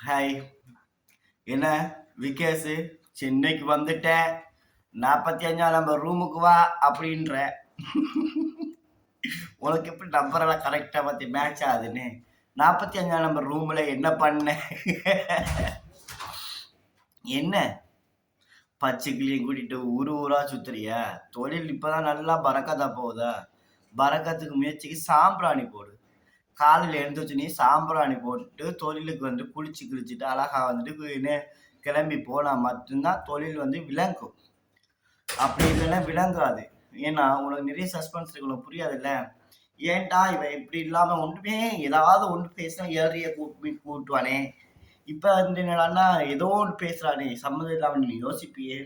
Hi. என்ன விகேஷு, சென்னைக்கு வந்துட்டேன், 45ஆம் நம்பர் ரூமுக்கு வா அப்படின்ற. உனக்கு எப்படி நம்பரெல்லாம் கரெக்டாக பார்த்து மேட்ச் ஆகுதுன்னு? 45ஆம் நம்பர் ரூமில் என்ன பண்ண? என்ன பச்சைக்கிளியும் கூட்டிட்டு ஊரா சுத்துறியா? தொழில் இப்பதான் நல்லா பறக்கதா போகுதா? பறக்கத்துக்கு முயற்சிக்கு சாம்பிராணி போடு. காலையில் எழுந்துச்சு நீ சாம்பிராணி போட்டு தொழிலுக்கு வந்து குளிச்சு கிழிச்சிட்டு அழகா வந்துட்டு கிளம்பி போனால் மட்டும்தான் தொழில் வந்து விளங்கும். அப்படி இல்லைன்னா விளங்காது. ஏன்னா உனக்கு நிறைய சஸ்பென்ஸ் இருக்கு, உனக்கு புரியாதுல்ல. ஏன்டா இவன் இப்படி இல்லாம ஒன்றுமே ஏதாவது ஒன்று பேசினா ஏறிய கூட்டுவானே. இப்ப வந்து என்னடான்னா ஏதோ ஒன்று பேசுறானே சம்மந்தம் இல்லாம நீ யோசிப்பியே.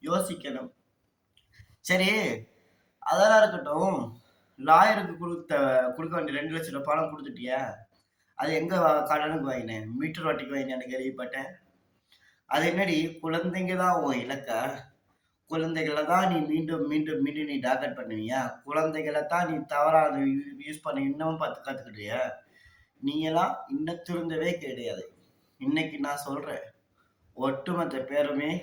யோசிக்கணும். சரி, அதெல்லாம் இருக்கட்டும். லாயருக்கு கொடுக்க வேண்டிய 2 லட்சம் ரூபாய் பணம் கொடுத்துட்டியா? அது எங்க கடனுக்கு வாங்கினேன்? மீட்டர் வட்டிக்கு வாங்கினேன்னு கேள்விப்பட்டேன். அது என்னடி, குழந்தைங்க தான் உன் இலக்கா? குழந்தைகளை தான் நீ மீண்டும் மீண்டும் மீண்டும் நீ டார்கெட் பண்ணுவியா? குழந்தைகளை தான் நீ தவறா யூஸ் பண்ண இன்னமும் பார்த்து கத்துக்கிட்டியா? நீங்களாம் இன்னும் திருந்தவே கிடையாது. இன்னைக்கு நான் சொல்றேன், ஒட்டுமொத்த பேருமே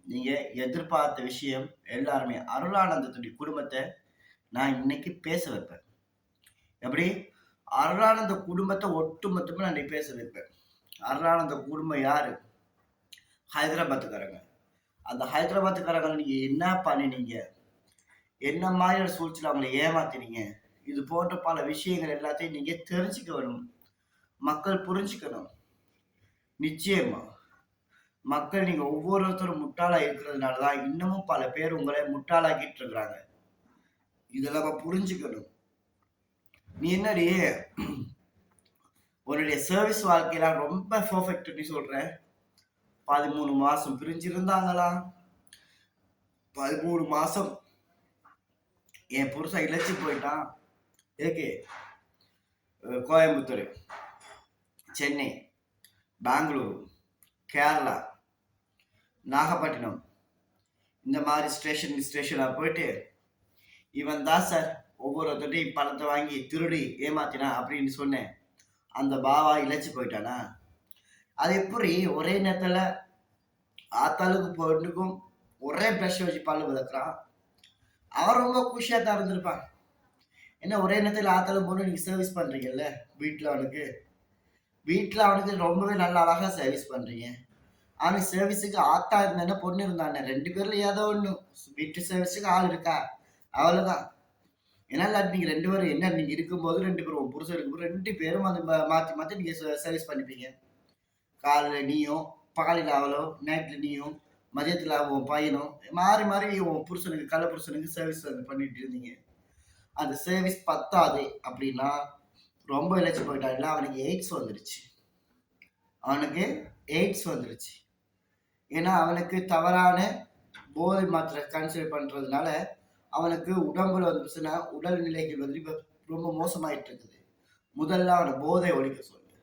நீங்க எதிர்பார்த்த விஷயம் எல்லாருமே அருளானந்தத்துடைய குடும்பத்தை நான் இன்னைக்கு பேச வைப்பேன். எப்படி? அருளானந்த குடும்பத்தை ஒட்டுமொத்தமா நான் பேச வைப்பேன். அருளானந்த குடும்பம் யாரு? ஹைதராபாத்துக்காரங்க. அந்த ஹைதராபாத்துக்காரங்க நீங்க என்ன பண்ணினீங்க? என்ன மாதிரியான சூழ்ச்சியில் அவங்களை ஏமாத்தினீங்க? இது போன்ற பல விஷயங்கள் எல்லாத்தையும் நீங்க தெரிஞ்சுக்க வேணும். மக்கள் புரிஞ்சுக்கணும். நிச்சயமா மக்கள் நீங்க ஒவ்வொருத்தரும் முட்டாளா இருக்கிறதுனாலதான் இன்னமும் பல பேர் உங்களை முட்டாளாக்கிட்டு இருக்கிறாங்க. இதெல்லாம் புரிஞ்சுக்கணும். நீ என்னடி உன்னுடைய சர்வீஸ் வாழ்க்கையில ரொம்ப பெர்ஃபெக்ட் நீ சொல்ற? 13 மாசம் பிரிஞ்சிருந்தாங்களா? 13 மாசம் என் புருஷன் இழைச்சி போயிட்டான். ஏகே கோயம்புத்தூர், சென்னை, பெங்களூரு, கேரளா, நாகப்பட்டினம், இந்த மாதிரி ஸ்டேஷனாக போயிட்டு இவன் தான் சார் ஒவ்வொருத்தட்டையும் பணத்தை வாங்கி திருடி ஏமாத்தினா அப்படின்னு சொன்னேன். அந்த பாவா இழைச்சி போயிட்டானா? அது எப்படி ஒரே நேரத்தில் ஆத்தாளுக்கு பொண்ணுக்கும் ஒரே ப்ரஷ் வச்சு பல்லு விளக்குறான்? அவன் ரொம்ப குஷியாக தான் இருந்திருப்பான். என்ன ஒரே நேரத்தில் ஆத்தாளும் பொண்ணு நீங்கள் சர்வீஸ் பண்ணுறீங்கல்ல வீட்டில் அவனுக்கு ரொம்பவே நல்லா அழகாக சர்வீஸ் பண்ணுறீங்க. ஆனால் சர்வீஸுக்கு ஆத்தா இருந்தானே பொண்ணு இருந்தானே, 2 பேர்ல ஏதோ ஒன்று வீட்டு சர்வீஸுக்கு ஆள் இருக்கா? அவ்வளோதான். ஏன்னா நீங்கள் 2 பேரும் என்ன நீங்கள் இருக்கும்போது 2 பேரும் உன் புருஷன் இருக்கும்போது 2 பேரும் அந்த மாற்றி நீங்கள் சர்வீஸ் பண்ணிப்பீங்க. காலையில் நீயும், பகலில் அவளோ, நைட்டில் நீயும், மதியத்தில் உன் பையனும் மாறி மாறி உன் புருஷனுக்கு கள்ள புருஷனுக்கு சர்வீஸ் பண்ணிட்டு இருந்தீங்க. அந்த சர்வீஸ் பத்தாது அப்படின்னா ரொம்ப இழைச்சி போயிட்டான்ல, அவனுக்கு எய்ட்ஸ் வந்துருச்சு. ஏன்னா அவனுக்கு தவறான போதை மாத்திரை கன்சிடர் பண்ணுறதுனால அவனுக்கு உடம்புல வந்துச்சுன்னா உடல் நிலைகள் வந்து இப்போ ரொம்ப மோசமாயிட்டு இருக்குது. முதல்ல அவனை போதை ஒழிக்க சொல்லு.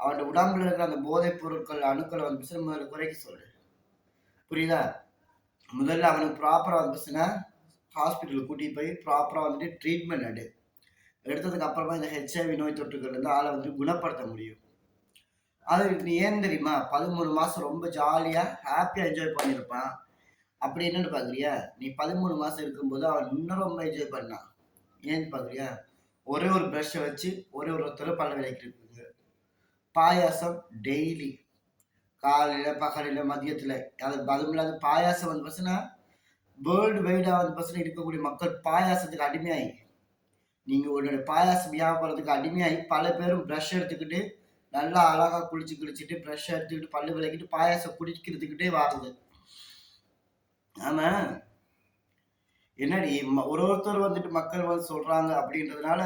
அவன் உடம்புல இருக்கிற அந்த போதைப் பொருட்கள் அணுக்களை வந்துச்சுன்னா முதல்ல குறைக்க சொல்லு. புரியுதா? முதல்ல அவனுக்கு ப்ராப்பராக வந்துச்சுன்னா ஹாஸ்பிட்டலுக்கு கூட்டிகிட்டு போய் ப்ராப்பராக வந்துட்டு ட்ரீட்மெண்ட் எடுத்ததுக்கு அப்புறமா இந்த ஹெச்ஐவி நோய் தொற்றுகள் இருந்து ஆளை வந்து குணப்படுத்த முடியும். அது நீ ஏன் தெரியுமா? 13 மாதம் ரொம்ப ஜாலியாக ஹாப்பியாக என்ஜாய் பண்ணியிருப்பான். அப்படி என்னன்னு பார்க்குறியா? நீ 13 மாதம் இருக்கும்போது அவன் இன்னும் ரொம்ப என்ஜாய் பண்ணான். ஏன்னு பார்க்குறியா? ஒரே ஒரு ப்ரஷ்ஷை வச்சு ஒருத்தர் பல்ல விளக்கிட்டு பாயாசம் டெய்லி காலையில் பகலில் மதியத்தில். அதுவும் இல்லாத பாயாசம் வந்து பார்த்தீங்கன்னா வேர்ல்டு வைடாக வந்து பார்த்தீங்கன்னா இருக்கக்கூடிய மக்கள் பாயாசத்துக்கு அடிமையாகி, நீங்கள் உங்களுடைய பாயாசம் வியாபாரத்துக்கு அடிமையாகி பல பேரும் ப்ரஷ் எடுத்துக்கிட்டு நல்லா அழகாக குளிச்சுட்டு ப்ரஷ் எடுத்துக்கிட்டு பல்லு விளக்கிட்டு பாயாசம் குடிக்கிறதுக்கிட்டே வாருது. ஆமா, என்னடி ஒருத்தர் வந்துட்டு மக்கள் வந்து சொல்றாங்க அப்படின்றதுனால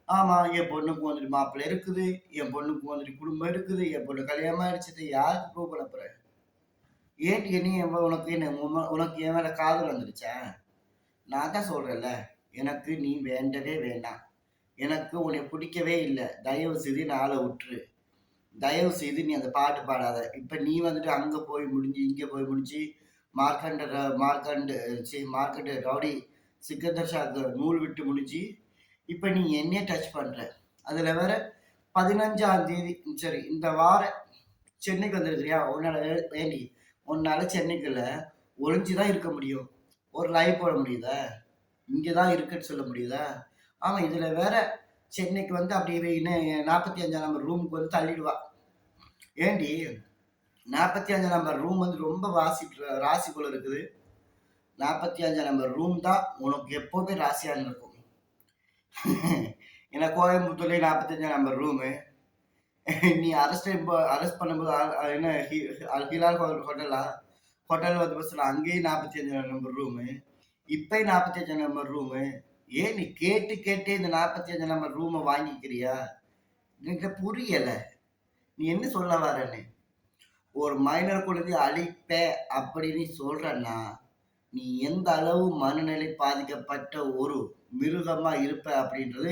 ஆமா என் பொண்ணுக்கு வந்துட்டு மாப்பிள்ளை இருக்குது, என் பொண்ணுக்கு வந்துட்டு குடும்பம் இருக்குது, என் பொண்ணு கல்யாணம் ஆயிடுச்சு, யாருக்கு ப்ரூவ் பண்ண போற? ஏன் நீ உனக்கு என் மேல காதல் வந்துடுச்சா? நான் தான் சொல்றேன்ல, எனக்கு நீ வேண்டவே வேண்டாம். எனக்கு உன்னை பிடிக்கவே இல்லை. தயவு செய்து நாளை விட்டுரு. தயவு செய்து நீ அந்த பாட்டு பாடாத. இப்ப நீ வந்துட்டு அங்க போய் முடிஞ்சு இங்க போய் முடிஞ்சு மார்க்கண்டு ரவுடி சிக்கந்தர் ஷா நூல் விட்டு முடிஞ்சு இப்ப நீ என்னையே டச் பண்ற. அதுல வேற 15ஆம் தேதி, சரி இந்த வார சென்னைக்கு வந்திருக்கிறியா? ஏண்டி உன்னால சென்னைக்குள்ள ஒளிஞ்சு தான் இருக்க முடியும். ஒரு லைவ் போட முடியுதா? இங்க தான் இருக்குன்னு சொல்ல முடியுதா? ஆமா, இதுல வேற சென்னைக்கு வந்து அப்படியே 45ஆம் நம்பர் ரூமுக்கு வந்து தள்ளிடுவா. ஏண்டி 45ஆம் நம்பர் ரூம் வந்து ரொம்ப ராசி போல இருக்குது. 45ஆம் நம்பர் ரூம் தான் உனக்கு எப்பவுமே ராசியா இருக்கும். ஏன்னா கோயம்புத்தூர்லயே 45ஆம் நம்பர் ரூமு. நீ அரெஸ்ட் பண்ணும்போது என்ன ஹிலால் ஹோட்டலா? ஹோட்டல் வந்து பஸ்ல அங்கேயும் 45ஆம் நம்பர் ரூமு. இப்பயும் 45ஆம் நம்பர் ரூமு. ஏன் நீ கேட்டு கேட்டே இந்த 45ஆம் நம்பர் ரூம வாங்கிக்கிறியா? எனக்கு புரியல. நீ என்ன சொல்ல வரன்னு? ஒரு மைனர் குழந்தைய அழிப்பேன் அப்படின்னு சொல்றன்னா, நீ எந்த அளவு மனநிலை பாதிக்கப்பட்ட ஒரு மிருகமா இருப்ப அப்படின்றது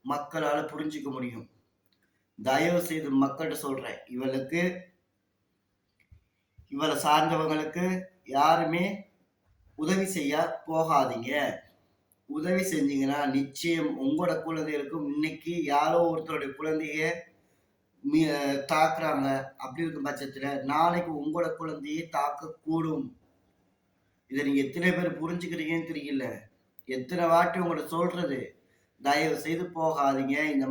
மக்களால புரிஞ்சுக்க முடியும். தயவு செய்து மக்கள்கிட்ட சொல்றேன். இவளை சார்ந்தவங்களுக்கு யாருமே உதவி செய்ய போகாதீங்க. உதவி செஞ்சீங்கன்னா நிச்சயம் உங்களோட குழந்தைகளுக்கும் இன்னைக்கு யாரோ ஒருத்தருடைய குழந்தைய தாக்குறாங்க. அப்படி இருக்கும் பட்சத்துல நாளைக்கு உங்களோட குழந்தையை தாக்கக்கூடும். இதை நீங்க எத்தனை பேர் புரிஞ்சுக்கிறீங்கன்னு தெரியல. எத்தனை வாட்டி உங்கள்ட்ட சொல்றது, தயவு செய்து போகாதீங்க. இந்த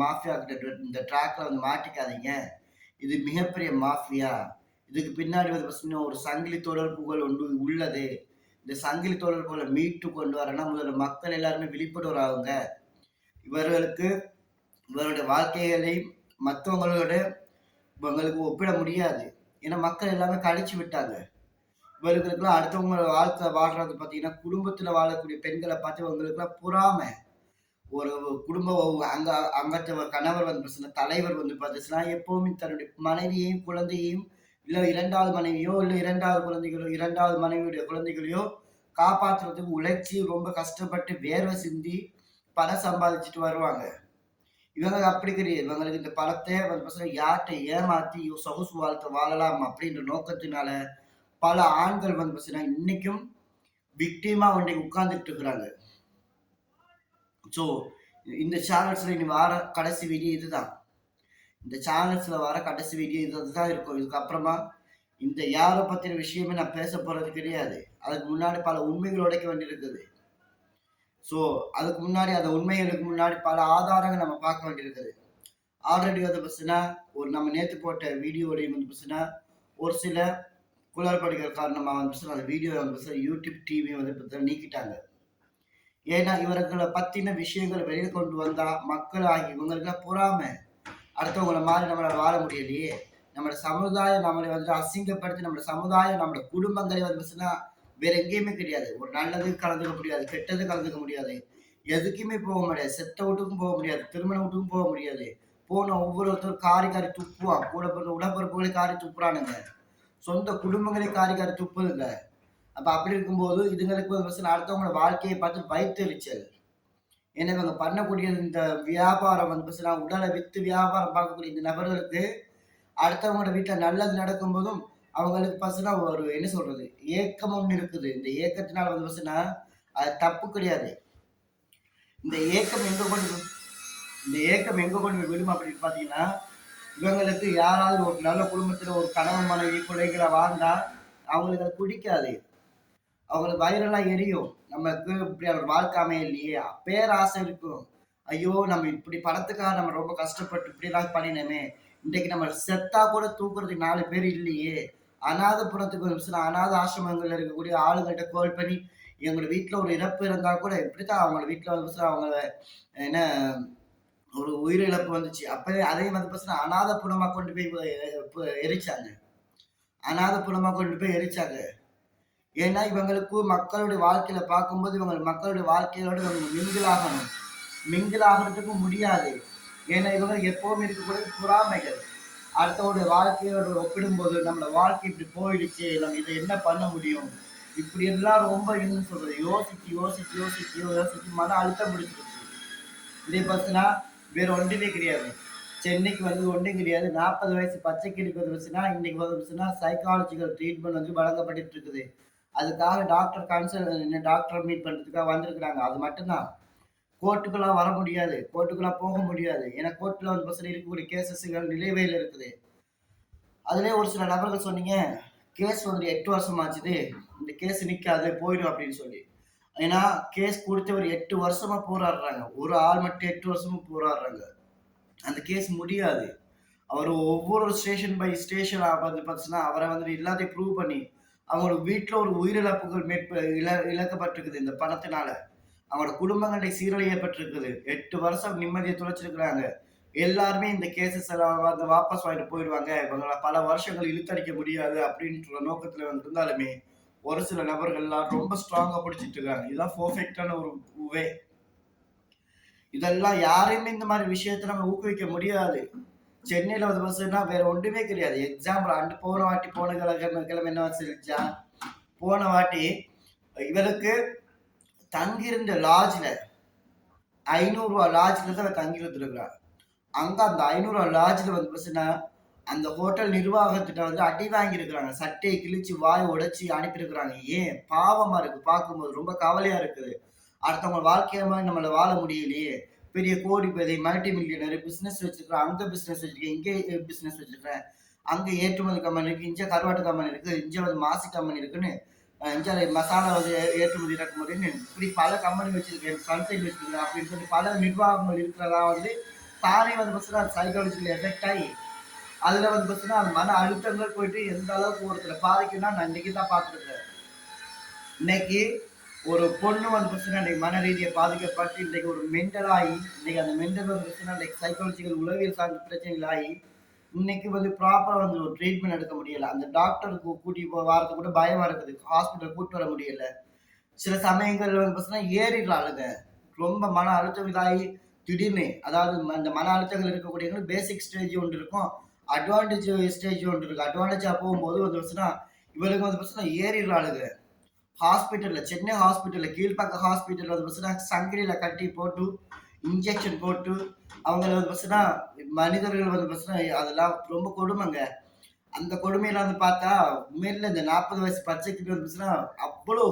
மாஃபியா கிட்ட இந்த ட்ராக்ல வந்து மாட்டிக்காதீங்க. இது மிகப்பெரிய மாஃபியா. இதுக்கு பின்னாடி வந்து பார்த்தீங்கன்னா ஒரு சங்கிலி தொடர்புகள் ஒன்று உள்ளது. இந்த சங்கிலி தொடர்புகளை மீட்டு கொண்டு வரனா முதல்ல மக்கள் எல்லாருமே விழிப்புணர்வாகுங்க. இவருடைய வாழ்க்கைகளை மற்றவங்களோட இவங்களுக்கு ஒப்பிட முடியாது. ஏன்னா மக்கள் எல்லாமே கழிச்சு விட்டாங்க. இவர்களுக்கெல்லாம் அடுத்தவங்க வாழ்க்கை வாழ்றது பார்த்தீங்கன்னா குடும்பத்துல வாழக்கூடிய பெண்களை பார்த்து இவங்களுக்குலாம் பொறாமை. ஒரு குடும்பம் அங்கத்த கணவர் வந்து பிரச்சனை தலைவர் வந்து பார்த்துச்சுன்னா எப்பவுமே தன்னுடைய மனைவியையும் குழந்தையையும் இல்ல 2வது மனைவியோ இல்ல 2வது குழந்தைகளோ 2வது மனைவியுடைய குழந்தைகளையோ காப்பாற்றுறதுக்கு உழைச்சி ரொம்ப கஷ்டப்பட்டு வேர்வை சிந்தி பணம் சம்பாதிச்சுட்டு வருவாங்க. இவங்க அப்படி கிடையாது. இவங்களுக்கு இந்த பணத்தை வந்து யார்கிட்ட ஏமாத்தி சொகுசு வாழ்க்கை வாழலாம் அப்படின்ற நோக்கத்தினால பல ஆண்கள் வந்து பார்த்தீங்கன்னா இன்னைக்கும் விக்டிமா ஒன்றை உட்கார்ந்துட்டு இருக்கிறாங்க. ஸோ இந்த சேனல்ஸ்ல இனி வர கடைசி வீடியோ இதுதான். இந்த சேனல்ஸ்ல வர கடைசி வீடியோ இதுதான் இருக்கும். இதுக்கப்புறமா இந்த யாரை பத்தின விஷயமே நான் பேச போறது கிடையாது. அதுக்கு முன்னாடி பல உண்மைகள் உடைக்க வேண்டியிருக்குது. ஸோ அதுக்கு முன்னாடி அந்த உண்மைகளுக்கு முன்னாடி பல ஆதாரங்கள் நம்ம பார்க்க வேண்டியிருக்குது. ஆல்ரெடி வந்து பார்த்தீங்கன்னா நம்ம நேற்று போட்ட வீடியோடைய வந்து பார்த்தீங்கன்னா ஒரு சில குளறுபடிகள் காரணமாக வந்து அந்த வீடியோ வந்து யூடியூப் டிவி வந்து பார்த்தீங்கன்னா நீக்கிட்டாங்க. ஏன்னா இவர்களை பத்தின விஷயங்களை வெளியே கொண்டு வந்தா மக்கள் ஆகி இவங்களுக்கு பொறாமை. அடுத்தவங்களை மாதிரி நம்மளால வாழ முடியலையே. நம்மளோட சமுதாயம் நம்மளை வந்து அசிங்கப்படுத்தி நம்மளோட சமுதாயம் நம்மளோட குடும்பங்களை வந்துச்சுன்னா வேற எங்கேயுமே கிடையாது. ஒரு நல்லது கலந்துக்க முடியாது, கெட்டது கலந்துக்க முடியாது, எதுக்குமே போக முடியாது, செத்த வீட்டுக்கும் போக முடியாது, திருமண வீட்டுக்கும் போக முடியாது. போன ஒவ்வொருத்தரும் காரி துப்புவான். கூட பிறந்த உடற்பரப்புகளை காரி துப்புறானுங்க. சொந்த குடும்பங்களை காரி துப்புதுங்க. அப்ப அப்படி இருக்கும்போது இதுங்களுக்கு அடுத்தவங்களோட வாழ்க்கையை பார்த்து வைத்தெரிச்சல். ஏன்னா இவங்க பண்ணக்கூடிய இந்த வியாபாரம் வந்து உடலை வித்து வியாபாரம் பார்க்கக்கூடிய இந்த நபர்களுக்கு அடுத்தவங்களோட வீட்டுல நல்லது நடக்கும் போதும் அவங்களுக்கு பசங்க ஒரு என்ன சொல்றது ஏக்கம் ஒண்ணு இருக்குது. இந்த ஏக்கத்தினால வந்து பசங்க அது தப்பு கிடையாது. இந்த ஏக்கம் எங்க கொண்டு விடும் அப்படின்னு பாத்தீங்கன்னா இவங்களுக்கு யாராவது ஒரு நல்ல குடும்பத்துல ஒரு கணவன் மனைவி பிள்ளைகளை வாழ்ந்தா அவங்களுக்கு அது பிடிக்காது. அவங்களுக்கு வயிறெல்லாம் எரியும். நமக்கு இப்படி அவர் வாழ்க்கை அமையலையே பேராசை இருக்கும். ஐயோ நம்ம இப்படி படத்துக்காக நம்ம ரொம்ப கஷ்டப்பட்டு இப்படி எல்லாம் பண்ணினோமே, இன்றைக்கு நம்ம செத்தா கூட தூக்குறதுக்கு 4 பேர் இல்லையே. அநாதபுரத்துக்கு அநாத ஆசிரமங்கள்ல இருக்கக்கூடிய ஆளுங்கள்ட்ட கால் பண்ணி எங்களோட வீட்டுல ஒரு இறப்பு இருந்தா கூட இப்படித்தான் அவங்களோட வீட்டுல வந்து அவங்க என்ன ஒரு உயிரிழப்பு வந்துச்சு. அப்ப அதையும் வந்து அநாத புனமா கொண்டு போய் எரிச்சாங்க. அநாத புனமா கொண்டு போய் எரிச்சாங்க. ஏன்னா இவங்களுக்கு மக்களுடைய வாழ்க்கையில பார்க்கும்போது இவங்க மக்களுடைய வாழ்க்கையோட இவங்க மிங்கிள் ஆகிறதுக்கும் முடியாது. ஏன்னா இவங்க எப்பவுமே இருக்கக்கூடிய பொறாமைகள். அடுத்தவருடைய வாழ்க்கையோட ஒப்பிடும்போது நம்மளோட வாழ்க்கை இப்படி போயிடுச்சு, நம்ம இதை என்ன பண்ண முடியும், இப்படி எல்லாம் ரொம்ப என்ன சொல்றது யோசிச்சு மன அழுத்தம் பிடிச்சிருச்சு. இதே பார்த்தீங்கன்னா வேற ஒன்றுமே கிடையாது. சென்னைக்கு வந்து ஒன்றும் கிடையாது. 40 வயசு பச்சைக்கிளிக்கு வந்துச்சுன்னா இன்னைக்கு வந்துச்சுன்னா சைக்காலஜிக்கல் ட்ரீட்மெண்ட் வந்து வழங்கப்பட்டு இருக்குது. அதுக்காக டாக்டர் மீட் பண்றதுக்காக வந்திருக்கிறாங்க. அது மட்டும்தான். கோர்ட்டுக்கெல்லாம் வர முடியாது, கோர்ட்டுக்கெல்லாம் போக முடியாது. ஏன்னா கோர்ட்ல வந்து இருக்கக்கூடிய கேசஸ்கள் நிலுவையில் இருக்குது. அதுலயே ஒரு சில நபர்கள் சொன்னீங்க, கேஸ் வந்து 8 வருஷம் ஆச்சுது. இந்த கேஸ் நிக்காது போயிடும் அப்படின்னு சொல்லி. ஏன்னா கேஸ் குடுத்தவர் 8 வருஷமா போராடுறாங்க. ஒரு ஆள் மட்டும் 8 வருஷமா போராடுறாங்க. அந்த கேஸ் முடியாது. அவரு ஒவ்வொரு ஸ்டேஷன் பை ஸ்டேஷன் வந்து பாத்தீங்கன்னா, அவர வந்து எல்லாத்தையும் ப்ரூவ் பண்ணி, அவங்களோட வீட்ல ஒரு உயிரிழப்புகள் இழக்கப்பட்டிருக்குது இந்த பணத்தினால. அவங்களோட குடும்பங்களை சீரழியப்பட்டிருக்குது. 8 வருஷம் நிம்மதிய தொலைச்சிருக்கிறாங்க. எல்லாருமே இந்த கேஸஸ் எல்லாம் வந்து வாபஸ் வாங்கிட்டு போயிடுவாங்க. இவங்கள பல வருஷங்கள் இழுத்தடிக்க முடியாது அப்படின்ற நோக்கத்துல வந்து இருந்தாலுமே, ஒரு சில நபர்கள்லாம் ரொம்ப ஸ்ட்ராங்கா பிடிச்சிட்டு இருக்காங்க. இதுதான் பெர்ஃபெக்ட்டான ஒரு வே. இதெல்லாம் யாரையுமே இந்த மாரி விஷயத்த நம்ம ஊக்குவிக்க முடியாது. சென்னையில வந்து பஸ்ஸுன்னா வேற ஒண்ணுமே கிடையாது. எக்ஸாம்பிள் போன வாட்டி போன கிழமை என்ன சொல்லிச்சா, போன வாட்டி இவருக்கு தங்கியிருந்த லாட்ஜ்ல ரூ. 500 லாட்ஜ்ல தான் தங்கி இருந்திருக்கிறா. அங்க அந்த ரூ. 500 லாட்ஜ்ல வந்து பஸ்ஸுன்னா, அந்த ஹோட்டல் நிர்வாகத்திட்ட வந்து அடி வாங்கியிருக்கிறாங்க. சட்டைய கிழிச்சு, வாய உடைச்சு அனுப்பியிருக்கிறாங்க. ஏன்? பாவமா இருக்கு பார்க்கும்போது. ரொம்ப கவலையா இருக்குது. அடுத்தவங்க வாழ்க்கைய மாரி நம்மளால வாழ முடியலையே! பெரிய கோடிபதி, மல்டி மில்லியனர், பிசினஸ் வச்சிருக்கிறேன். அங்க பிசினஸ் வச்சிருக்கேன். இங்க பிசினஸ் வச்சிருக்கிறேன். அங்க ஏற்றுமதி கம்பெனி இருக்கு. இங்க கருவாட்டு கம்பெனி இருக்கு. இங்க வந்து மாசி கம்பெனி இருக்குன்னு, இங்க மசாலா வந்து ஏற்றுமதி இறக்குமதின்னு இப்படி பல கம்பெனி வச்சிருக்கேன். சன்சைட் வச்சிருக்கேன் அப்படின்னு சொல்லி பல நிர்வாகங்கள் இருக்கிறதா வந்து தானே வந்து பார்த்தீங்கன்னா சைக்காலஜிக்கல் எஃபெக்ட் ஆகி, அதுல வந்து பார்த்தீங்கன்னா அந்த மன அழுத்தங்கள் போயிட்டு எந்த அளவுக்கு ஒருத்தர பாதிக்கும்னா நான் இன்னைக்கு தான் பார்த்துருக்கேன். இன்னைக்கு ஒரு பொண்ணு வந்து பார்த்தீங்கன்னா இன்னைக்கு மன ரீதியா பாதிக்கப்பட்டு இன்னைக்கு ஒரு மென்டல் ஆகி, இன்னைக்கு அந்த மென்டல் வந்து பார்த்தீங்கன்னா இன்னைக்கு சைக்காலஜிக்கல் உளவியல் சார்ந்த பிரச்சனைகள் ஆகி, இன்னைக்கு வந்து ப்ராப்பரா வந்து ஒரு ட்ரீட்மெண்ட் எடுக்க முடியல. அந்த டாக்டருக்கு கூட்டிட்டு வரதுக்கு கூட பயமா இருக்குது. ஹாஸ்பிட்டல் கூட்டிட்டு வர முடியல. சில சமயங்கள்ல வந்து பார்த்தீங்கன்னா ஏறிடுறாளுங்க. ரொம்ப மன அழுத்தம் இதாகி திடீர்னு அதாவது அந்த மன அழுத்தங்கள் இருக்கக்கூடியவங்களுக்கு பேசிக் ஸ்டேஜ் ஒன்று இருக்கும். அட்வான்டேஜ் ஸ்டேஜ் ஒன்று இருக்கு. அட்வான்டேஜா போகும்போது வந்து பார்த்தீங்கன்னா, இவளுக்கு வந்து பார்த்தீங்கன்னா ஏறிடுறாளுங்க. ஹாஸ்பிட்டல்ல சென்னை ஹாஸ்பிட்டல்ல கீழ்ப்பாக்கம் ஹாஸ்பிட்டல்ல வந்து பார்த்தீங்கன்னா, சங்கிலியில கட்டி போட்டு, இன்ஜெக்ஷன் போட்டு, அவங்கள வந்து பார்த்தீங்கன்னா, மனிதர்கள் வந்து பார்த்தீங்கன்னா, அதெல்லாம் ரொம்ப கொடுமைங்க. அந்த கொடுமையெல்லாம் வந்து பார்த்தா, உண்மையில இந்த 40 வயசு பச்சைக்கிளி வந்து பார்த்தீங்கன்னா, அவ்வளோ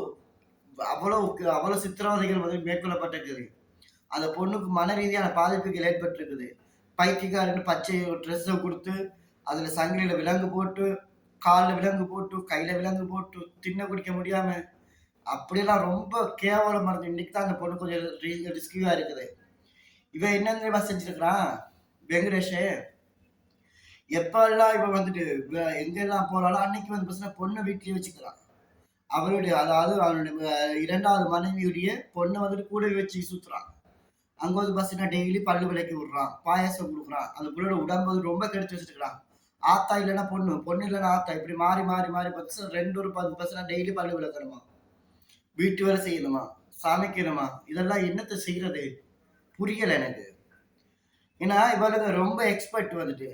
அவ்வளோ அவ்வளோ சித்திரவதைகள் வந்து மேற்கொள்ளப்பட்டிருக்குது. அந்த பொண்ணுக்கு மன ரீதியான பாதிப்புகள் ஏற்பட்டிருக்குது. பைத்தியக்காரன்னு பச்சை ட்ரெஸ்ஸ குடுத்து, அதுல சங்கிலியில விலங்கு போட்டு, கால்ல விலங்கு போட்டு, கையில விலங்கு போட்டு, திண்ண குடிக்க முடியாம, அப்படியெல்லாம் ரொம்ப கேவலமா இருந்து இன்னைக்கு தான் அந்த பொண்ணு கொஞ்சம் ரிஸ்கியா இருக்குது. இவன் என்ன தெரியுமா செஞ்சிருக்கிறான்? வெங்கடேஷு, எப்பல்லாம் இவன் வந்துட்டு எங்கெல்லாம் போறாளோ அன்னைக்கு வந்து பார்த்தீங்கன்னா, பொண்ண வீட்லயே வச்சுக்கிறான். அவளுடைய அதாவது அவனுடைய 2வது மனைவியுடைய பொண்ண வந்துட்டு கூடவே வச்சு சுத்துறான். அங்க வந்து பார்த்தீங்கன்னா, டெய்லி பல்லு விளக்கி விடுறான். பாயாசம் குடுக்குறான். அந்த புள்ளையோட உடம்ப வந்து ரொம்ப கெடுத்து வச்சிருக்கிறான். ஆத்தா இல்லன்னா பொண்ணு, பொண்ணு இல்லன்னா ஆத்தா இப்படி மாறி, மாறி, மாறி 2 ஒரு 10% டெய்லி பல்லு விளக்கணுமா? வீட்டு வேலை செய்யணுமா? சமைக்கணுமா? இதெல்லாம் என்னத்த செய்றது? புரியல எனக்கு. ஏன்னா, இவளுங்க ரொம்ப எக்ஸ்பர்ட் வந்துட்டு.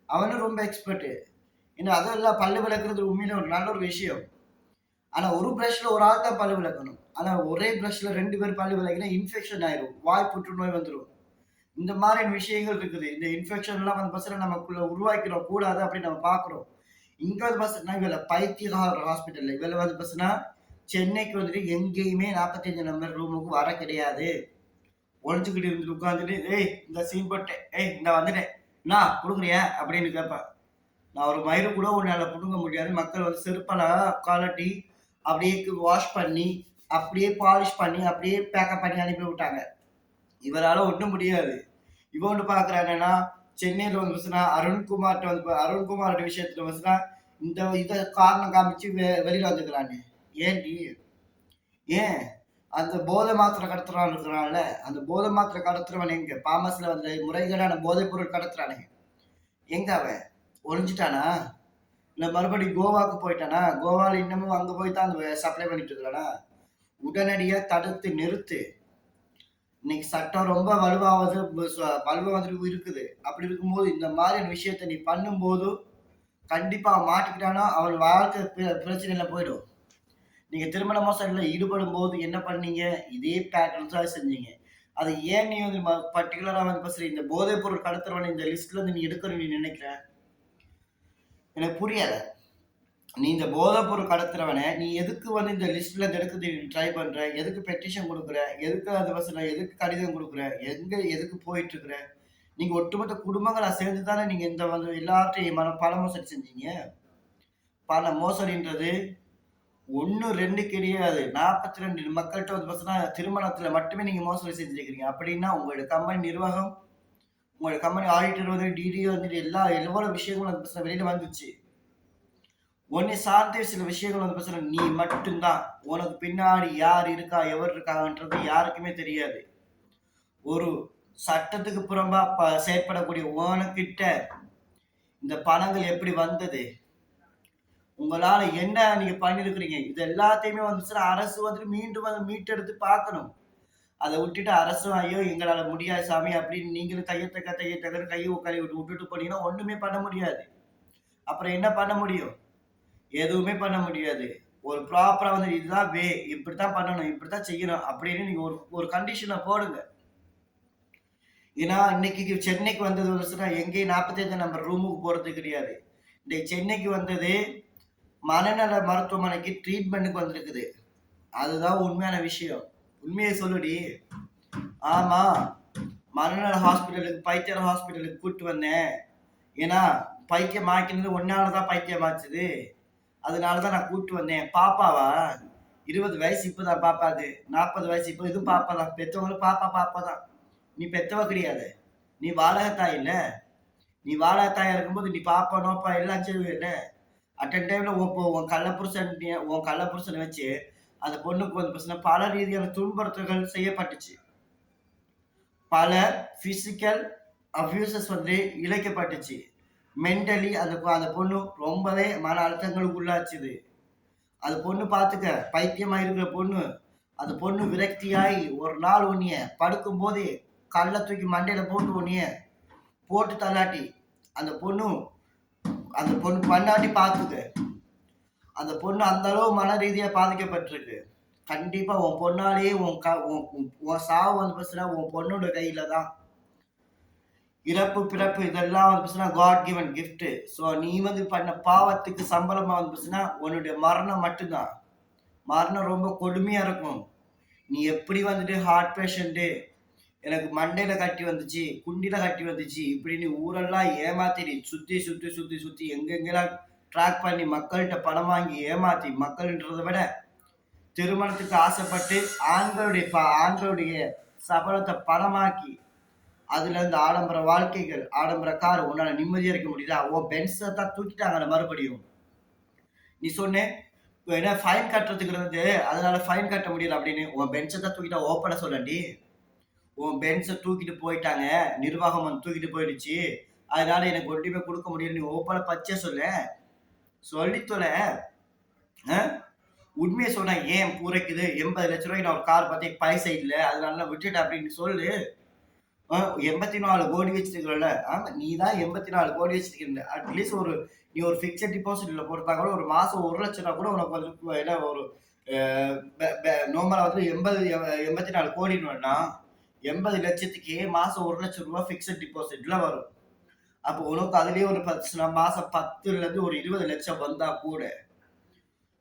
அவனும் ரொம்ப எக்ஸ்பர்ட். ஏன்னா, அதுவும் இல்ல பல்லு விளக்குறது உண்மையிலே ஒரு நல்ல ஒரு விஷயம். ஆனா, ஒரு பிரஷ்ல ஒரு ஆள் தான் பல்லு விளக்கணும். ஆனா, ஒரே பிரஷ்ல 2 பேர் பல்லு விளக்கினா இன்ஃபெக்ஷன் ஆயிரும். வாய் புற்றுநோய் வந்துரும். இந்த மாதிரியான விஷயங்கள் இருக்குது. இந்த இன்ஃபெக்ஷன்லாம் வந்து பார்த்தீங்கன்னா, நமக்குள்ள உருவாக்கிறோம் கூடாது அப்படின்னு நம்ம பார்க்குறோம். இங்க வந்து பார்த்தீங்கன்னா, இவள பைத்தியகார ஹாஸ்பிட்டல்ல இவள வந்து பார்த்தீங்கன்னா, சென்னைக்கு வந்துட்டு எங்கேயுமே 45 நம்பர் ரூமுக்கு வர கிடையாது. ஒளிஞ்சுக்கிட்டு இருந்துட்டு உட்காந்துட்டு, "ஏய் இந்த சீன் போட்டேன். ஏய் இந்தா வந்துட்டேன். என்னா குடுக்குறியா?" அப்படின்னு கேட்பா. நான் ஒரு மயிரு கூட உன்னால புடுங்க முடியாது. மக்கள் வந்து செருப்பால கழட்டி, அப்படியே வாஷ் பண்ணி, அப்படியே பாலிஷ் பண்ணி, அப்படியே பேக்கப் பண்ணி அனுப்பி விட்டாங்க. இவரால ஒண்ணும் முடியாது. இவன் ஒண்ணு பார்க்குறான் என்னன்னா, சென்னையில வந்து பார்த்தீங்கன்னா, அருண்குமார்ட்ட வந்து அருண்குமாரோட விஷயத்துல வந்துச்சுன்னா, இந்த இத காரணம் காமிச்சு வெளியில வந்துக்கிறானே. ஏன்டி? ஏன்? அந்த போதை மாத்திரை கடத்துறவன் இருக்கிறான்ல, அந்த போதை மாத்திரை கடத்துறவன் எங்க? பாமஸ்ல வந்து முறைகேடான போதைப் பொருள் கடத்துறானே, எங்க அவன்? ஒளிஞ்சுட்டானா? இல்ல மறுபடியும் கோவாக்கு போயிட்டானா? கோவால இன்னமும் அங்க போய் தான் அந்த சப்ளை பண்ணிட்டு இருக்கிறானா? உடனடியா தடுத்து நிறுத்து. இன்னைக்கு சட்டம் ரொம்ப வலுவாவது வலுவா வந்துட்டு இருக்குது. அப்படி இருக்கும்போது இந்த மாதிரியான விஷயத்த நீ பண்ணும்போது, கண்டிப்பா அவன் மாட்டிக்கிட்டான்னா, அவன் வாழ்க்கை பிரச்சனையில போயிடும். நீங்க திருமண மோசடில ஈடுபடும்போது என்ன பண்ணீங்க? இதே பேட்டர்ன்ஸ் தான் செஞ்சீங்க. அத ஏன் நீ வந்து பர்ட்டிகுலரா வந்து சரி இந்த போதைப் பொருள் கடத்துறவன இந்த லிஸ்ட்ல இருந்து நீ எடுக்கணும்னு நீ நினைக்கிற? எனக்கு புரியல. நீ இந்த போதைப் பொருள் கடத்துறவன, நீ எதுக்கு வந்து இந்த லிஸ்ட்ல இருந்து எடுக்க நீ ட்ரை பண்ற? எதுக்கு பெட்டிஷன் குடுக்குற? எதுக்கு அது எதுக்கு கடிதம் குடுக்குற? எதுக்கு போயிட்டு இருக்கிற? நீங்க ஒட்டுமொத்த குடும்பங்களா சேர்ந்து தானே நீங்க இந்த வந்து எல்லார்ட்டையும் பண மோசடி செஞ்சீங்க. பண மோசடின்றது 1, 2 கிடையாது. 42 மக்கள்ட்ட வந்து பார்த்தீங்கன்னா, திருமணத்தில மட்டுமே நீங்க மோசடி செஞ்சிருக்கிறீங்க. அப்படின்னா உங்களுடைய கம்பெனி நிர்வாகம், உங்களுடைய கம்பெனி ஆடிட்டர் வந்து டிடி வந்துட்டு எவ்வளவு விஷயங்கள் வந்து பார்த்தீங்கன்னா வெளியில வந்துச்சு. உன்னை சார்ந்த சில விஷயங்கள் வந்து பார்த்தீங்கன்னா, நீ மட்டும் தான். உனக்கு பின்னாடி யார் இருக்கா, எவர் இருக்காங்கன்றது யாருக்குமே தெரியாது. ஒரு சட்டத்துக்கு புறம்பா செயற்படக்கூடிய உனக்கிட்ட இந்த பணங்கள் எப்படி வந்தது? உங்களால என்ன நீங்க பண்ணியிருக்கிறீங்க? இது எல்லாத்தையுமே வந்துச்சுன்னா, அரசு வந்துட்டு மீண்டும் வந்து மீட்டெடுத்து பார்க்கணும். அத விட்டுட்டு அரசும், "ஐயோ! எங்களால முடியாது சாமி" அப்படின்னு நீங்களும் தைய தக்கன்னு கைய கழுவி விட்டுட்டு போனீங்கன்னா, ஒண்ணுமே பண்ண முடியாது. அப்புறம் என்ன பண்ண முடியும்? எதுவுமே பண்ண முடியாது. ஒரு ப்ராப்பரா வந்து இதுதான் இப்படித்தான் பண்ணணும், இப்படித்தான் செய்யணும் அப்படின்னு நீங்க ஒரு ஒரு கண்டிஷன போடுங்க. ஏன்னா, இன்னைக்கு சென்னைக்கு வந்தது வந்துச்சுன்னா, எங்கேயும் 45 நம்பர் ரூமுக்கு போறது கிடையாது. இன்னைக்கு சென்னைக்கு வந்தது மனநல மருத்துவமனைக்கு ட்ரீட்மெண்ட்க்கு வந்திருக்குது. அதுதான் உண்மையான விஷயம். உண்மைய சொல்லுடி. ஆமா. மனநல ஹாஸ்பிட்டலுக்கு, பைத்தியர் ஹாஸ்பிட்டலுக்கு கூட்டிட்டு வந்தேன். ஏன்னா, பைத்தியம் ஆக்கினது உன்னால தான் பைத்தியம் ஆச்சுது. அதனால தான் நான் கூட்டிட்டு வந்தேன். பாப்பாவா? 20 வயசு இப்பதான் பாப்பாக்கு. 40 வயசு இப்போ இதுவும் பாப்பா தான். பெத்தவங்களும் பாப்பா தான். நீ பெத்தவ கிடையாது. நீ வாடகை தாய் இல்ல. நீ வாடகை தாயா இருக்கும்போது நீ பாப்பா, நோப்பா எல்லாம் செய்வல்ல. அட் டைம்ல உன் கள்ள புருஷன வச்சு அந்த பொண்ணுக்கு வந்து பார்த்தீங்கன்னா, பல ரீதியான துன்புறுத்தல்கள் செய்யப்பட்டுச்சு. பல பிசிக்கல் அப்யூசஸ் வந்து இழைக்கப்பட்டுச்சு. மென்டலி அந்த பொண்ணு ரொம்பவே மன அழுத்தங்களுக்கு உள்ளாச்சுது. அந்த பொண்ணு பார்த்துக்க, பைத்தியமா இருக்கிற பொண்ணு. அந்த பொண்ணு விரக்தியாயி ஒரு நாள் உன்னைய படுக்கும்போதே கல்ல தூக்கி மண்டையில போட்டு உன்னைய போட்டு தள்ளாட்டி, அந்த பொண்ணு பண்ணாட்டி பார்த்துக்க. அந்த பொண்ணு அந்த அளவு மன ரீதியா பாதிக்கப்பட்டிருக்கு. கண்டிப்பா உன் பொண்ணாலேயே உன் சாவு வந்து பார்த்தீங்கன்னா, உன் பொண்ணோட கையில தான். இறப்பு, பிறப்பு இதெல்லாம் வந்து பார்த்தீங்கன்னா, காட் கிவன் கிஃப்ட். ஸோ நீ வந்து பண்ண பாவத்துக்கு சம்பளமா வந்து பார்த்தீங்கன்னா, உன்னுடைய மரணம் மட்டும்தான். மரணம் ரொம்ப கொடுமையா இருக்கும். நீ எப்படி வந்துட்டு ஹார்ட் பேஷண்ட்டு, எனக்கு மண்டையில கட்டி வந்துச்சு, குண்டில கட்டி வந்துச்சு, இப்படின்னு ஊரெல்லாம் ஏமாத்தி நீ சுத்தி எங்கெங்கெல்லாம் ட்ராக் பண்ணி மக்கள்கிட்ட பணம் வாங்கி ஏமாத்தி, மக்கள்ன்றத விட திருமணத்துக்கு ஆசைப்பட்டு ஆண்களுடைய சபலத்தை பணமாக்கி, அதுல இருந்து ஆடம்பர வாழ்க்கைகள், ஆடம்பர கார் உன்னால நிம்மதியா இருக்க முடியுதா? உன் பென்ஸ தான் தூக்கிட்டாங்கல்ல மறுபடியும். நீ சொன்ன, என்ன ஃபைன் கட்டுறதுக்கு இருந்தது, அதனால ஃபைன் கட்ட முடியல அப்படின்னு. உன் பென்ஸ தான் தூக்கிட்டா ஓப்பனா சொல்லேன்டி. உன் பென்ஸ தூக்கிட்டு போயிட்டாங்க. நிர்வாகம் வந்து தூக்கிட்டு போயிடுச்சு. அதனால எனக்கு ஒண்ணுமே குடுக்க முடியல. நீ ஓப்பனா பச்சையா சொல்லேன். சொல்லி தொல. அ உண்மைய சொன்னா ஏன் பூரைக்குது? 80,00,000 நான் ஒரு கார் பார்த்தேன். பைசா இல்ல. அதனால நான் விட்டுட்டேன் அப்படின்னு சொல்லு. 84 கோடி வச்சிருக்கிறல்ல. ஆமா, நீ தான் 84 கோடி வச்சிருக்கிற. அட்லீஸ்ட் நீ ஒரு பிக்ஸட் டெபாசிட்ல போட்டா கூட ஒரு மாசம் 1,00,000 கூட உனக்கு வந்து என்ன ஒரு நார்மலா வந்து 84 கோடின்னா 80,00,000க்கு மாசம் 1,00,000 பிக்ஸட் டெபாசிட்ல வரும். அப்போ உனக்கு அதுலயே ஒரு மாசம் 10ல இருந்து ஒரு 20,00,000 வந்தா கூட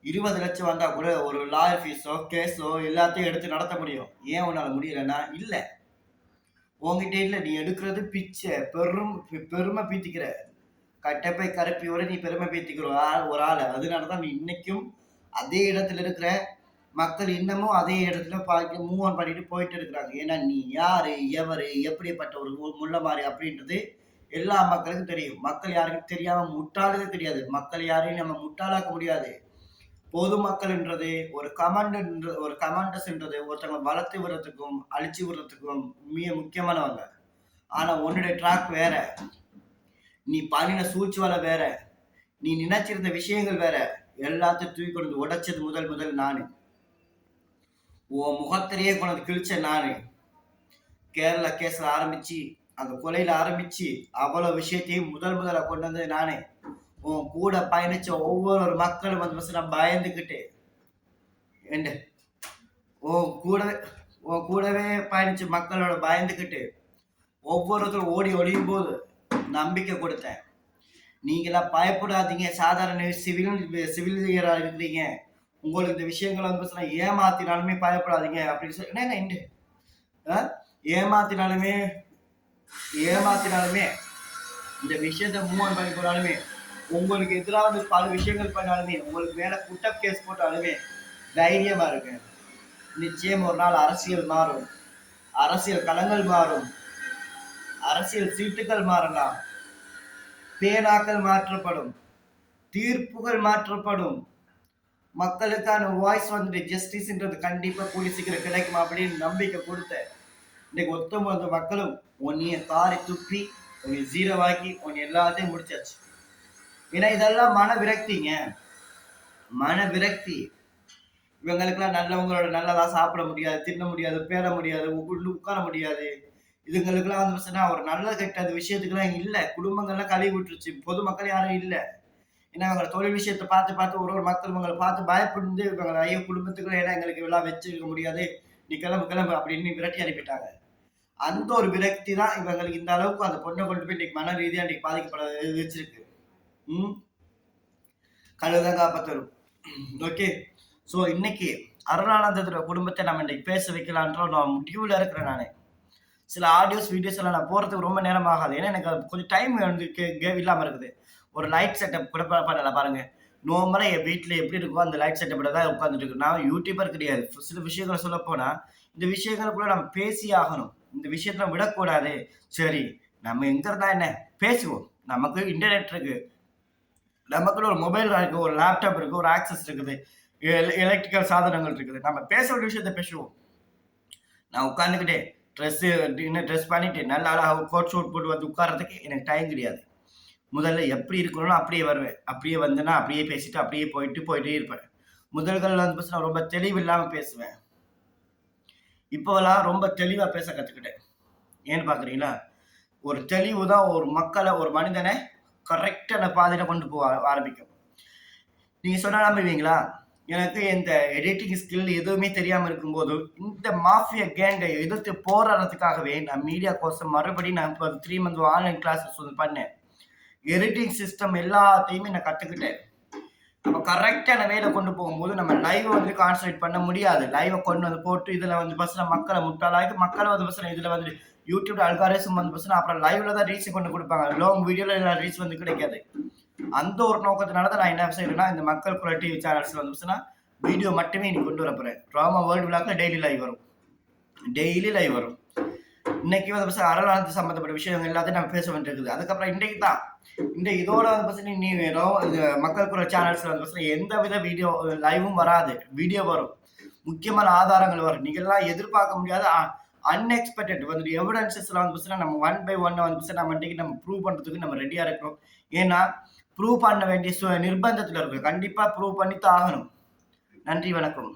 20,00,000 வந்தா கூட ஒரு லாயர் ஃபீஸோ, கேஸோ எல்லாத்தையும் எடுத்து நடத்த முடியும். ஏன் உன்னால முடியலன்னா, இல்ல. உன்கிட்ட இல்ல. நீ எடுக்கிறது பிச்சை. பெருமை பீத்திக்கிற. கட்டப்பை கருப்பியோட நீ பெருமை பீத்திக்கிற ஒரு ஆளு. அதனால தான் நீ இன்னைக்கும் அதே இடத்துல இருக்கிற. மக்கள் இன்னமும் அதே இடத்துல மூவ் ஆன் பண்ணிட்டு போயிட்டு இருக்கிறாங்க. ஏன்னா நீ யாரு, எவரு, எப்படிப்பட்ட ஒரு முள்ள மாரி அப்படின்றது எல்லா மக்களுக்கும் தெரியும். மக்கள் யாருக்கும் தெரியாம முட்டாளுக கிடையாது. மக்கள் யாரையும் நம்ம முட்டாளாக்க முடியாது. பொதுமக்கள்ன்றது ஒரு கமாண்டர்ஸ்ன்றது ஒருத்தவங்க வளர்த்து விடுறதுக்கும், அழிச்சு விடுறதுக்கும் மிக முக்கியமானவங்க. ஆனா உன்னுடைய ட்ராக் வேற. நீ பண்ணின சூழ்ச்சி வேலை வேற. நீ நினைச்சிருந்த விஷயங்கள் வேற. எல்லாத்தையும் தூக்கி கொண்டு உடைச்சது முதல் நானு. உன் முகத்திலேயே கொண்டு கிழிச்ச நானு. கேரளா கேஸ்ல ஆரம்பிச்சு, அந்த கொலையில ஆரம்பிச்சு, அவ்வளவு விஷயத்தையும் முதலா கொண்டு வந்தது நானே. உன் கூட பயணிச்ச ஒவ்வொரு மக்களும் வந்து பயந்துகிட்டு என்ன உன் கூடவே பயணிச்ச மக்களோட பயந்துகிட்டு ஒவ்வொருத்தரும் ஓடி ஒளியும் போது நம்பிக்கை கொடுத்தேன். நீங்களாம் பயப்படாதீங்க. சாதாரண சிவிலியரா இருக்கிறீங்க. உங்களுக்கு இந்த விஷயங்கள் வந்து ஏமாத்தினாலுமே பயப்படாதீங்க அப்படின்னு சொல்லி ஏமாத்தினாலுமே ஏமாத்தினாலுமே இந்த விஷயத்த மூவ் பண்ணி போனாலுமே உங்களுக்கு எதிராக பல விஷயங்கள் பண்ணாலுமே உங்களுக்கு மேல குட்டப் கேஸ் போட்டாலுமே தைரியமா இருக்கு. நிச்சயம் ஒரு நாள் அரசியல் மாறும், அரசியல் களங்கள் மாறும், அரசியல் சீட்டுகள் மாறலாம், பேனாக்கள் மாற்றப்படும், தீர்ப்புகள் மாற்றப்படும், மக்களுக்கான வாய்ஸ் வந்துட்டு ஜஸ்டிஸ்ன்றது கண்டிப்பா கூடி சீக்கிரம் கிடைக்கும் அப்படின்னு நம்பிக்கை கொடுத்த இன்னைக்கு 19 மக்களும் உன்னைய காரி துப்பி உன்னை ஜீரோவாக்கி உன்னை எல்லாத்தையும் முடிச்சாச்சு. ஏன்னா இதெல்லாம் மன விரக்திங்க, மன விரக்தி. இவங்களுக்கெல்லாம் நல்லவங்களோட நல்லதா சாப்பிட முடியாது, தின்ன முடியாது, பேர முடியாது, உட்கார முடியாது. இதுங்களுக்கெல்லாம் வந்து சொன்னா ஒரு நல்ல கெட்டது விஷயத்துக்குலாம் இல்ல. குடும்பங்கள்லாம் கழுவி விட்டுருச்சு, பொதுமக்கள் யாரும் இல்ல. ஏன்னா இவங்க தொழில் விஷயத்தை பார்த்து பார்த்து ஒரு மக்கள் இவங்களை பார்த்து பயப்பட்டு இவங்க ஐயோ குடும்பத்துக்குள்ள ஏன்னா எங்களுக்கு எல்லாம் வச்சிருக்க முடியாது, நீ கிளம்பு கிளம்பு அப்படின்னு விரட்டி அனுப்பிட்டாங்க. அந்த ஒரு விரக்தி தான் இவங்களுக்கு இந்த அளவுக்கு அந்த பொண்ணை கொண்டு போய் இன்னைக்கு மன ரீதியா இன்னைக்கு பாதிக்கப்பட வச்சிருக்கு. கடவுள்தான் காப்பாத்தரும். ஓகே, ஸோ இன்னைக்கு அருணானந்தத்தோட குடும்பத்தை நம்ம இன்னைக்கு பேச வைக்கலான்ற நான் முடிவுல இருக்கிறேன். நானே சில ஆடியோஸ் வீடியோஸ் எல்லாம் நான் போறதுக்கு ரொம்ப நேரம் ஆகாது, ஏன்னா எனக்கு கொஞ்சம் டைம் வந்து இல்லாம இருக்குது. ஒரு லைட் செட்டப் கூட பண்ணல பாருங்க. நார்மலா என் வீட்டுல எப்படி இருக்கோ அந்த லைட் செட்டப்ல தான் உட்காந்துட்டு இருக்கு. நான் யூடியூபர் கிடையாது. சில விஷயங்களை சொல்ல போனா இந்த விஷயங்களுக்குள்ள நம்ம பேசி ஆகணும். இந்த விஷயத்துல விடக்கூடாது. சரி, நம்ம எங்க இருந்தா என்ன பேசுவோம். நமக்கு இன்டர்நெட் இருக்கு, நமக்குன்னு ஒரு மொபைல் இருக்கு, ஒரு லேப்டாப் இருக்கு, ஒரு ஆக்சஸ் இருக்குது, எலக்ட்ரிக்கல் சாதனங்கள் இருக்குது. நம்ம பேச வேண்டிய விஷயத்த பேசுவோம். நான் உட்காந்துக்கிட்டே ட்ரெஸ் பண்ணிட்டு நல்லா அழகா கோட் ஷூட் போட்டு வந்து உட்கார்றதுக்கு எனக்கு டைம் கிடையாது. முதல்ல எப்படி இருக்கணும்னு அப்படியே வருவேன். அப்படியே வந்தேன்னா அப்படியே பேசிட்டு அப்படியே போயிட்டே இருப்பேன். முதல்கள் வந்து நான் ரொம்ப தெளிவு இல்லாம பேசுவேன். இப்போலாம் ரொம்ப தெளிவா பேச கத்துக்கிட்டேன். ஏன்னு பாக்குறீங்களா? ஒரு தெளிவு தான் ஒரு மக்களை, ஒரு மனிதனை கரெக்டான பாதையில கொண்டு போக ஆரம்பிக்கும். நீங்க சொன்னா நம்புவீங்களா? எனக்கு இந்த எடிட்டிங் ஸ்கில் எதுவுமே தெரியாம இருக்கும்போது இந்த மாஃபியா கேங்கை எதிர்த்து போராடுறதுக்காகவே நான் மீடியா கோர்ஸ் மறுபடியும் நான் 3 மந்த் ஆன்லைன் கிளாஸஸ் பண்ணேன். எடிட்டிங் சிஸ்டம் எல்லாத்தையுமே நான் கத்துக்கிட்டேன். நம்ம கரெக்டான வேலை கொண்டு போகும்போது நம்ம லைவ் வந்து கான்சன்ட்ரேட் பண்ண முடியாது. லைவை கொண்டு வந்து போட்டு இதுல வந்து பஸ்ல மக்களை முட்டாளாக்கி மக்களை வந்து பஸ்ல இதுல வந்து யூடியூப் அல்காரிசம் வந்து பஸ்ல அப்புறம் லைவ்ல தான் ரீச் கொண்டு கொடுப்பாங்க. லாங் வீடியோல ரீச் வந்து கிடைக்காது. அந்த ஒரு நோக்கத்தினால தான் நான் என்ன செய்யறேன்னா இந்த மக்கள் குரல் டிவி சேனல்ஸ்ல வந்து வீடியோ மட்டுமே இன்னைக்கு கொண்டு வர போறேன். ட்ராமா வேர்ல்டு விழாக்ல டெய்லி லைவ் வரும். இன்னைக்கு வந்து அருணானந்த சம்பந்தப்பட்ட விஷயங்கள் எல்லாத்தையும் நம்ம பேச வேண்டியிருக்குது. அதுக்கப்புறம் இன்றைக்கு இதோட வந்து நீ மக்கள் குரல் சேனல்ஸ்ல வந்து எந்த வித வீடியோ லைவும் வராது, வீடியோ வரும், முக்கியமான ஆதாரங்கள் வரும். நீங்க எல்லாம் எதிர்பார்க்க முடியாத அன்எக்ஸ்பெக்டட் வந்து எவிடன்சஸ்லாம் வந்து நம்ம 1 by 1 வந்து நம்ம ப்ரூவ் பண்றதுக்கு நம்ம ரெடியா இருக்கணும். ஏன்னா ப்ரூவ் பண்ண வேண்டிய நிர்பந்தத்துல இருக்கு. கண்டிப்பா ப்ரூவ் பண்ணித்தான் ஆகணும். நன்றி, வணக்கம்.